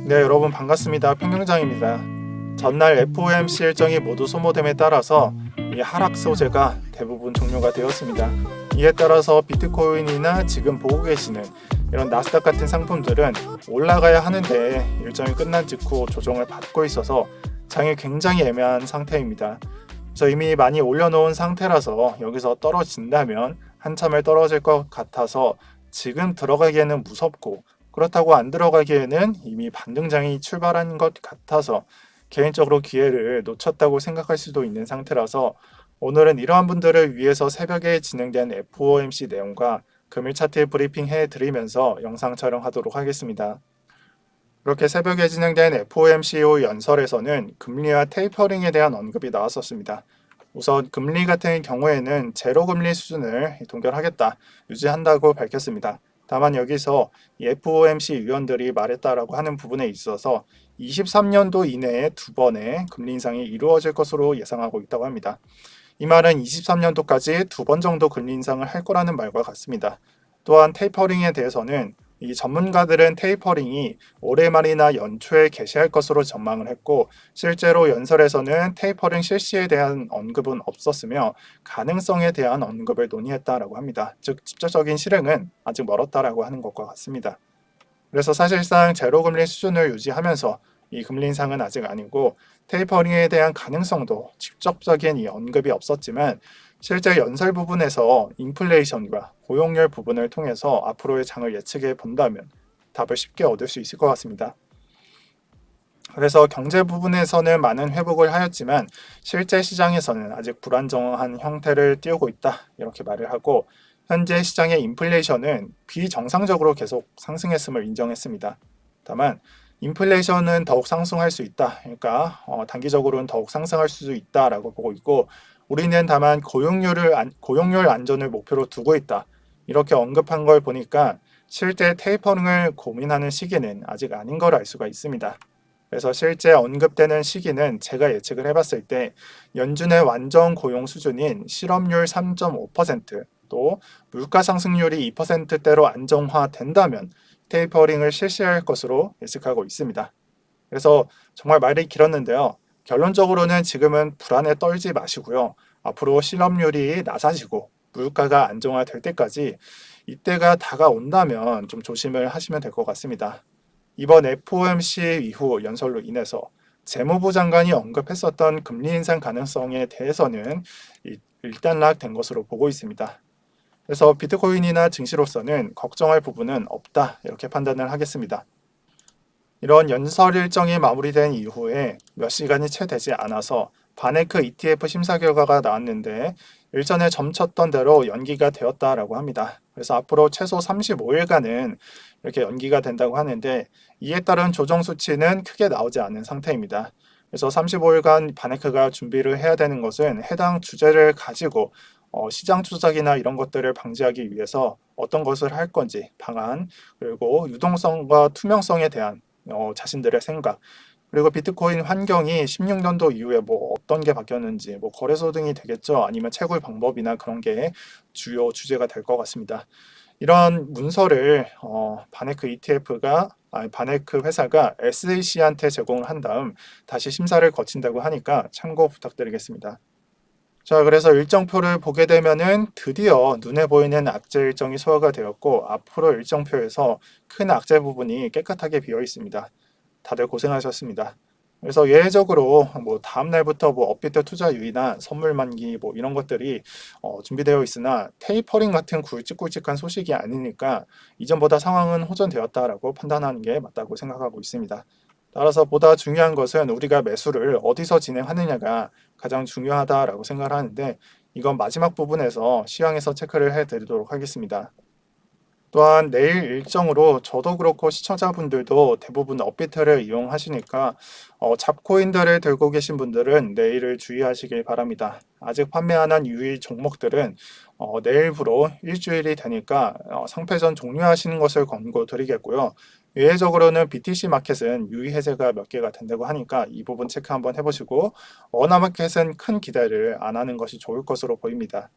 네, 여러분 반갑습니다. 평경장입니다. 전날 FOMC 일정이 모두 소모됨에 따라서 이 하락 소재가 대부분 종료가 되었습니다. 이에 따라서 비트코인이나 지금 보고 계시는 이런 나스닥 같은 상품들은 올라가야 하는데 일정이 끝난 직후 조정을 받고 있어서 장이 굉장히 애매한 상태입니다. 그래서 이미 많이 올려놓은 상태라서 여기서 떨어진다면 한참을 떨어질 것 같아서 지금 들어가기에는 무섭고, 그렇다고 안 들어가기에는 이미 반등장이 출발한 것 같아서 개인적으로 기회를 놓쳤다고 생각할 수도 있는 상태라서 오늘은 이러한 분들을 위해서 새벽에 진행된 FOMC 내용과 금일 차트 브리핑 해드리면서 영상 촬영하도록 하겠습니다. 그렇게 새벽에 진행된 FOMC 후 연설에서는 금리와 테이퍼링에 대한 언급이 나왔었습니다. 우선 금리 같은 경우에는 제로 금리 수준을 동결하겠다, 유지한다고 밝혔습니다. 다만 여기서 FOMC 위원들이 말했다라고 하는 부분에 있어서 23년도 이내에 두 번의 금리 인상이 이루어질 것으로 예상하고 있다고 합니다. 이 말은 23년도까지 두 번 정도 금리 인상을 할 거라는 말과 같습니다. 또한 테이퍼링에 대해서는 이 전문가들은 테이퍼링이 올해 말이나 연초에 개시할 것으로 전망을 했고, 실제로 연설에서는 테이퍼링 실시에 대한 언급은 없었으며 가능성에 대한 언급을 논의했다라고 합니다. 즉 직접적인 실행은 아직 멀었다라고 하는 것과 같습니다. 그래서 사실상 제로 금리 수준을 유지하면서 이 금리 인상은 아직 아니고, 테이퍼링에 대한 가능성도 직접적인 이 언급이 없었지만 실제 연설 부분에서 인플레이션과 고용률 부분을 통해서 앞으로의 장을 예측해 본다면 답을 쉽게 얻을 수 있을 것 같습니다. 그래서 경제 부분에서는 많은 회복을 하였지만 실제 시장에서는 아직 불안정한 형태를 띄우고 있다, 이렇게 말을 하고, 현재 시장의 인플레이션은 비정상적으로 계속 상승했음을 인정했습니다. 다만 인플레이션은 더욱 상승할 수 있다, 그러니까 단기적으로는 더욱 상승할 수 있다라고 보고 있고, 우리는 다만 고용률 안전을 목표로 두고 있다, 이렇게 언급한 걸 보니까 실제 테이퍼링을 고민하는 시기는 아직 아닌 걸 알 수가 있습니다. 그래서 실제 언급되는 시기는 제가 예측을 해봤을 때 연준의 완전 고용 수준인 실업률 3.5%, 또 물가 상승률이 2%대로 안정화된다면 테이퍼링을 실시할 것으로 예측하고 있습니다. 그래서 정말 말이 길었는데요. 결론적으로는 지금은 불안에 떨지 마시고요. 앞으로 실업률이 낮아지고 물가가 안정화될 때까지 이때가 다가온다면 좀 조심을 하시면 될 것 같습니다. 이번 FOMC 이후 연설로 인해서 재무부 장관이 언급했었던 금리 인상 가능성에 대해서는 일단락된 것으로 보고 있습니다. 그래서 비트코인이나 증시로서는 걱정할 부분은 없다, 이렇게 판단을 하겠습니다. 이런 연설 일정이 마무리된 이후에 몇 시간이 채 되지 않아서 바네크 ETF 심사 결과가 나왔는데 일전에 점쳤던 대로 연기가 되었다라고 합니다. 그래서 앞으로 최소 35일간은 이렇게 연기가 된다고 하는데, 이에 따른 조정 수치는 크게 나오지 않은 상태입니다. 그래서 35일간 바네크가 준비를 해야 되는 것은 해당 주제를 가지고 시장 조작이나 이런 것들을 방지하기 위해서 어떤 것을 할 건지 방안, 그리고 유동성과 투명성에 대한 자신들의 생각, 그리고 비트코인 환경이 16년도 이후에 뭐 어떤 게 바뀌었는지, 뭐 거래소 등이 되겠죠. 아니면 채굴 방법이나 그런 게 주요 주제가 될 것 같습니다. 이런 문서를 바네크 회사가 SEC한테 제공을 한 다음 다시 심사를 거친다고 하니까 참고 부탁드리겠습니다. 자, 그래서 일정표를 보게 되면은 드디어 눈에 보이는 악재 일정이 소화가 되었고, 앞으로 일정표에서 큰 악재 부분이 깨끗하게 비어 있습니다. 다들 고생하셨습니다. 그래서 예외적으로 뭐 다음 날부터 뭐 업비트 투자 유의나 선물 만기 뭐 이런 것들이 준비되어 있으나 테이퍼링 같은 굵직굵직한 소식이 아니니까 이전보다 상황은 호전되었다라고 판단하는 게 맞다고 생각하고 있습니다. 따라서 보다 중요한 것은 우리가 매수를 어디서 진행하느냐가 가장 중요하다라고 생각을 하는데, 이건 마지막 부분에서 시황에서 체크를 해드리도록 하겠습니다. 또한 내일 일정으로 저도 그렇고 시청자분들도 대부분 업비트를 이용하시니까 잡코인들을 들고 계신 분들은 내일을 주의하시길 바랍니다. 아직 판매 안 한 유의 종목들은 내일부로 일주일이 되니까 상패전 종료하시는 것을 권고드리겠고요. 외외적으로는 BTC 마켓은 유의 해제가 몇 개가 된다고 하니까 이 부분 체크 한번 해보시고, 워낙 마켓은 큰 기대를 안 하는 것이 좋을 것으로 보입니다.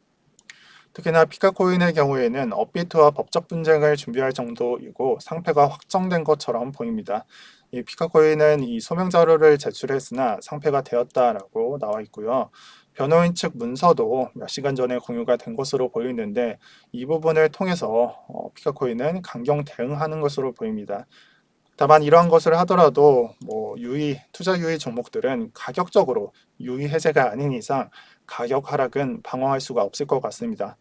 특히나 피카코인의 경우에는 업비트와 법적 분쟁을 준비할 정도이고 상패가 확정된 것처럼 보입니다. 이 피카코인은 이 소명 자료를 제출했으나 상패가 되었다라고 나와 있고요. 변호인 측 문서도 몇 시간 전에 공유가 된 것으로 보이는데 이 부분을 통해서 피카코인은 강경 대응하는 것으로 보입니다. 다만 이러한 것을 하더라도 투자 유의 종목들은 가격적으로 유의 해제가 아닌 이상 가격 하락은 방어할 수가 없을 것 같습니다.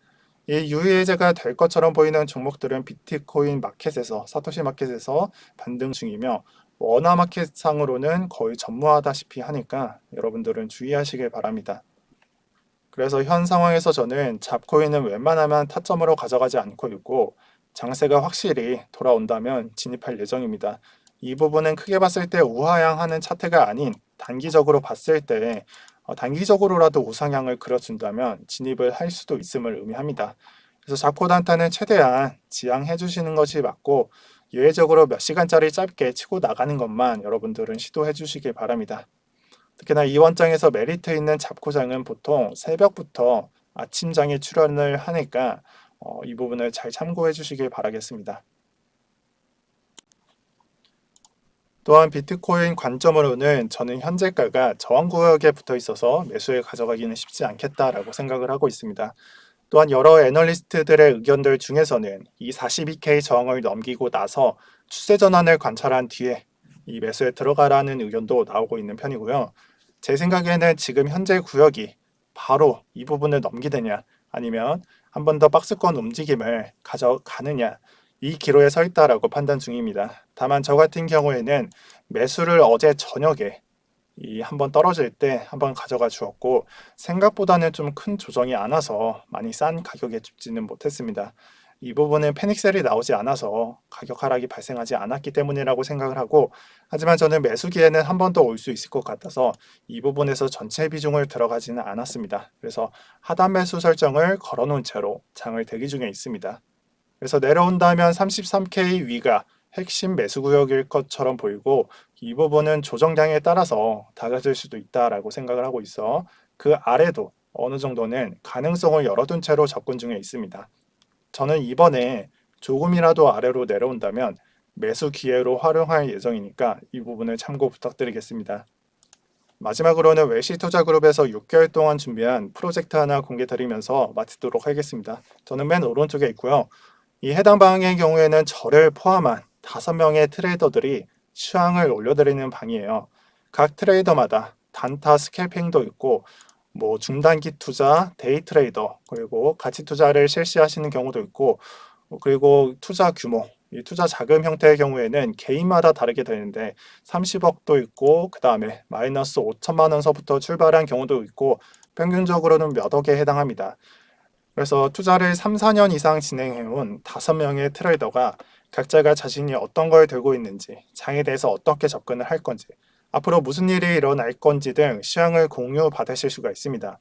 이 유의 해제가 될 것처럼 보이는 종목들은 비트코인 마켓에서 사토시 마켓에서 반등 중이며 원화 마켓상으로는 거의 전무하다시피 하니까 여러분들은 주의하시길 바랍니다. 그래서 현 상황에서 저는 잡코인은 웬만하면 타점으로 가져가지 않고 있고 장세가 확실히 돌아온다면 진입할 예정입니다. 이 부분은 크게 봤을 때 우하향하는 차트가 아닌 단기적으로 봤을 때 단기적으로라도 우상향을 그려준다면 진입을 할 수도 있음을 의미합니다. 그래서 잡코 단타는 최대한 지양해 주시는 것이 맞고 예외적으로 몇 시간짜리 짧게 치고 나가는 것만 여러분들은 시도해 주시길 바랍니다. 특히나 이 원장에서 메리트 있는 잡코장은 보통 새벽부터 아침장에 출연을 하니까 이 부분을 잘 참고해 주시길 바라겠습니다. 또한 비트코인 관점으로는 저는 현재가가 저항구역에 붙어 있어서 매수에 가져가기는 쉽지 않겠다라고 생각을 하고 있습니다. 또한 여러 애널리스트들의 의견들 중에서는 이 42K 저항을 넘기고 나서 추세 전환을 관찰한 뒤에 이 매수에 들어가라는 의견도 나오고 있는 편이고요. 제 생각에는 지금 현재 구역이 바로 이 부분을 넘기느냐 아니면 한 번 더 박스권 움직임을 가져가느냐 이 기로에 서 있다라고 판단 중입니다. 다만 저 같은 경우에는 매수를 어제 저녁에 이 한번 떨어질 때 한번 가져가 주었고 생각보다는 좀 큰 조정이 안 와서 많이 싼 가격에 죽지는 못했습니다. 이 부분은 패닉셀이 나오지 않아서 가격 하락이 발생하지 않았기 때문이라고 생각을 하고 하지만 저는 매수기에는 한 번 더 올 수 있을 것 같아서 이 부분에서 전체 비중을 들어가지는 않았습니다. 그래서 하단 매수 설정을 걸어놓은 채로 장을 대기 중에 있습니다. 그래서 내려온다면 33K 위가 핵심 매수 구역일 것처럼 보이고 이 부분은 조정량에 따라서 달라질 수도 있다라고 생각을 하고 있어 그 아래도 어느 정도는 가능성을 열어둔 채로 접근 중에 있습니다. 저는 이번에 조금이라도 아래로 내려온다면 매수 기회로 활용할 예정이니까 이 부분을 참고 부탁드리겠습니다. 마지막으로는 웰시투자그룹에서 6개월 동안 준비한 프로젝트 하나 공개 드리면서 마치도록 하겠습니다. 저는 맨 오른쪽에 있고요. 이 해당 방의 경우에는 저를 포함한 5명의 트레이더들이 수강을 올려드리는 방이에요. 각 트레이더마다 단타 스캘핑도 있고 중단기 투자, 데이 트레이더, 그리고 가치 투자를 실시하시는 경우도 있고 그리고 투자 규모, 이 투자 자금 형태의 경우에는 개인마다 다르게 되는데 30억도 있고 그 다음에 마이너스 5천만 원서부터 출발한 경우도 있고 평균적으로는 몇 억에 해당합니다. 그래서 투자를 3, 4년 이상 진행해온 5명의 트레이더가 각자가 자신이 어떤 걸 들고 있는지, 장에 대해서 어떻게 접근을 할 건지, 앞으로 무슨 일이 일어날 건지 등 시황을 공유 받으실 수가 있습니다.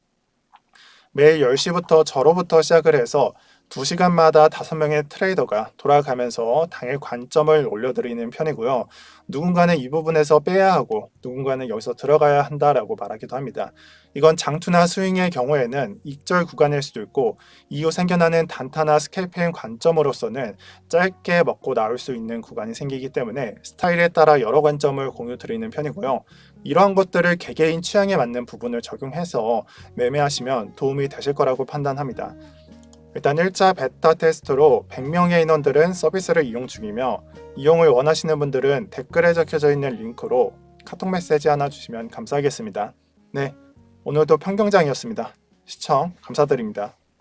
매일 10시부터 저로부터 시작을 해서 2시간마다 5명의 트레이더가 돌아가면서 당일 관점을 올려드리는 편이고요. 누군가는 이 부분에서 빼야 하고 누군가는 여기서 들어가야 한다라고 말하기도 합니다. 이건 장투나 스윙의 경우에는 익절 구간일 수도 있고 이후 생겨나는 단타나 스캘핑 관점으로서는 짧게 먹고 나올 수 있는 구간이 생기기 때문에 스타일에 따라 여러 관점을 공유 드리는 편이고요. 이러한 것들을 개개인 취향에 맞는 부분을 적용해서 매매하시면 도움이 되실 거라고 판단합니다. 일단 1차 베타 테스트로 100명의 인원들은 서비스를 이용 중이며 이용을 원하시는 분들은 댓글에 적혀져 있는 링크로 카톡 메시지 하나 주시면 감사하겠습니다. 네, 오늘도 평경장이었습니다. 시청 감사드립니다.